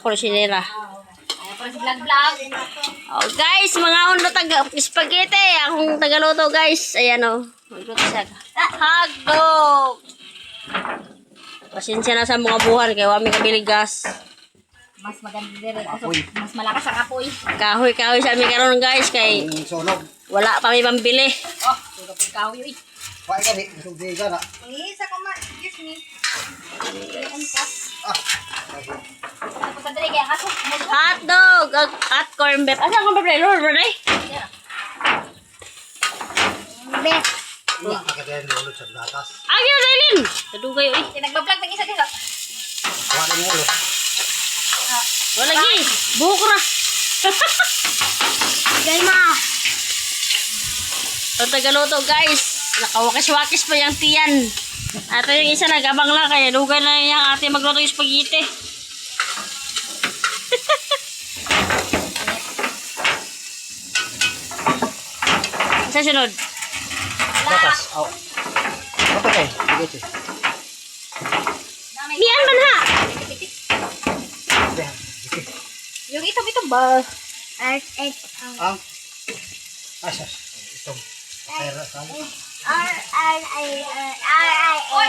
porsinera. Ayaw pa si vlog-vlog. Oh, guys, mga uno spaghetti. Akong tagaluto, guys. Ayan, oh. Magluto siya. Hotdog! Pasensya na sa mga buhan. Kaya wami kabili gas. Mas maganda din. Mas malakas ang apoy. Kahoy-kahoy sa amin karon guys. Kay wala pa may pambili. Oh, suga po kahoy. Why ka di? Sugi ka na. Isa ko ma. Excuse me. Tapos sa dali kaya kaso. Hotdog! At corn beef. Asa ang corn beef? Lord, Renay? Beef. Wala ka kaya ulo sa latas. Agyo, Dailin! Kadugay, uy. Nagbablog ng isa dito. Wala mo ulo. Wala lagi. Buhok na. Gay ma. Ang tagaluto guys. Nakawakis-wakis pa yung tiyan. At yung isa nagabang lang kaya dugay na yung ate magluto yung spaghetti. Sa sunod. Latas. Aw. Apa kay? Sige. Mian man ha. Yung ito ba? Ang asas. Itong. Ay, R-I-A-R-I-A